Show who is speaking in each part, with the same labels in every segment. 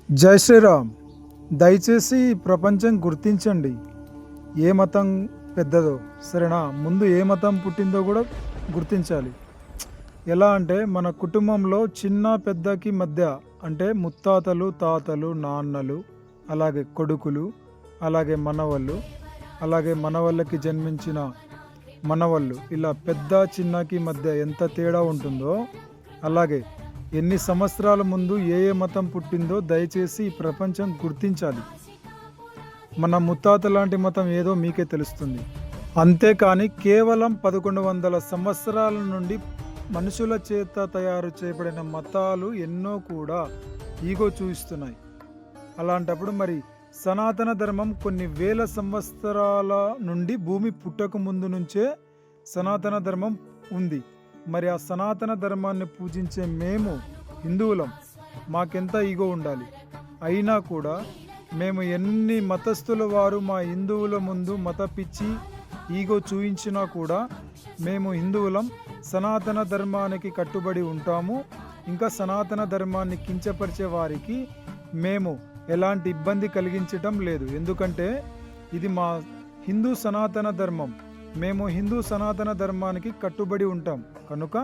Speaker 1: జై శ్రీరామ్. దయచేసి ఈ ప్రపంచం గుర్తించండి, ఏ మతం పెద్దదో. సరేనా? ముందు ఏ మతం పుట్టిందో కూడా గుర్తించాలి. ఎలా అంటే మన కుటుంబంలో చిన్న పెద్దకి మధ్య, అంటే ముత్తాతలు, తాతలు, నాన్నలు, అలాగే కొడుకులు, అలాగే మనవళ్ళు, అలాగే మనవళ్ళకి జన్మించిన మనవళ్ళు, ఇలా పెద్ద చిన్నకి మధ్య ఎంత తేడా ఉంటుందో, అలాగే ఎన్ని సంవత్సరాల ముందు ఏ ఏ మతం పుట్టిందో దయచేసి ఈ ప్రపంచం గుర్తించాలి. మన ముత్తాత లాంటి మతం ఏదో మీకే తెలుస్తుంది. అంతేకాని కేవలం 1100 సంవత్సరాల నుండి మనుషుల చేత తయారు చేయబడిన మతాలు ఎన్నో కూడా ఈగో చూపిస్తున్నాయి. అలాంటప్పుడు మరి సనాతన ధర్మం కొన్ని వేల సంవత్సరాల నుండి భూమి పుట్టక ముందు నుంచే సనాతన ధర్మం ఉంది. మరి ఆ సనాతన ధర్మాన్ని పూజించే మేము హిందువులం, మాకెంత ఈగో ఉండాలి. అయినా కూడా మేము ఎన్ని మతస్థుల వారు మా హిందువుల ముందు మత పిచ్చి ఈగో చూయించినా కూడా మేము హిందువులం, సనాతన ధర్మానికి కట్టుబడి ఉంటాము. ఇంకా సనాతన ధర్మాన్ని కించపరిచే వారికి మేము ఎలాంటి ఇబ్బంది కలిగించటం లేదు. ఎందుకంటే ఇది మా హిందూ సనాతన ధర్మం, మేము హిందూ సనాతన ధర్మానికి కట్టుబడి ఉంటాం. కనుక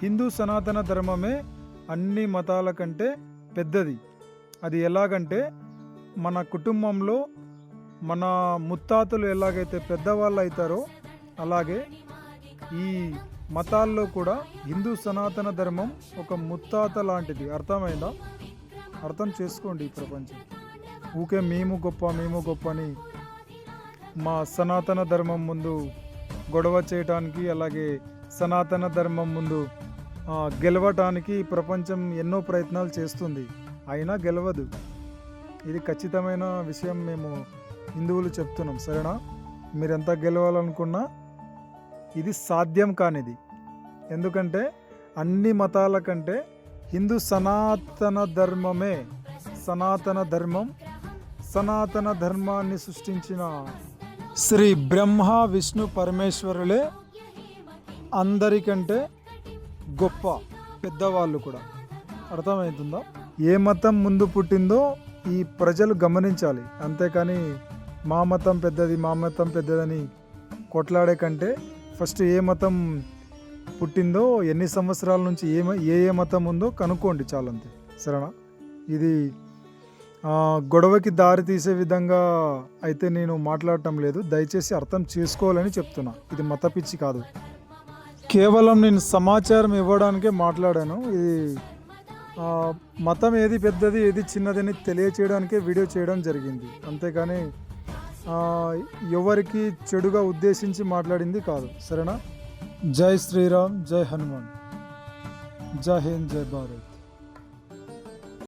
Speaker 1: హిందూ సనాతన ధర్మమే అన్ని మతాల కంటే పెద్దది. అది ఎలాగంటే మన కుటుంబంలో మన ముత్తాతలు ఎలాగైతే పెద్దవాళ్ళు అవుతారో అలాగే ఈ మతాల్లో కూడా హిందూ సనాతన ధర్మం ఒక ముత్తాత లాంటిది. అర్థమైందా? అర్థం చేసుకోండి. ఈ ప్రపంచం ఊకే మేము గొప్ప అని మా సనాతన ధర్మం ముందు గొడవ చేయటానికి, అలాగే సనాతన ధర్మం ముందు గెలవటానికి ప్రపంచం ఎన్నో ప్రయత్నాలు చేస్తుంది, అయినా గెలవదు. ఇది ఖచ్చితమైన విషయం మేము హిందువులు చెప్తున్నాం. సరేనా? మీరెంత గెలవాలనుకున్నా ఇది సాధ్యం కానిది. ఎందుకంటే అన్ని మతాల కంటే హిందూ సనాతన ధర్మమే సనాతన ధర్మం. సనాతన ధర్మాన్ని సృష్టించిన శ్రీ బ్రహ్మ విష్ణు పరమేశ్వరులే అందరికంటే గొప్ప పెద్దవాళ్ళు కూడా. అర్థమవుతుందా? ఏ మతం ముందు పుట్టిందో ఈ ప్రజలు గమనించాలి. అంతేకాని మా మతం పెద్దదని కొట్లాడే కంటే ఫస్ట్ ఏ మతం పుట్టిందో, ఎన్ని సంవత్సరాల నుంచి ఏ మతం ఉందో కనుక్కోండి చాలంతే. సరేనా? ఇది గొడవకి దారి తీసే విధంగా అయితే నేను మాట్లాడటం లేదు. దయచేసి అర్థం చేసుకోవాలని చెప్తున్నా. ఇది మత పిచ్చి కాదు, కేవలం నేను సమాచారం ఇవ్వడానికే మాట్లాడాను. ఇది మతం ఏది పెద్దది ఏది చిన్నదని తెలియచేయడానికే వీడియో చేయడం జరిగింది. అంతేకాని ఎవరికి చెడుగా ఉద్దేశించి మాట్లాడింది కాదు. సరేనా? జై శ్రీరామ్, జై హనుమాన్, జై హింద్, జై భారత్.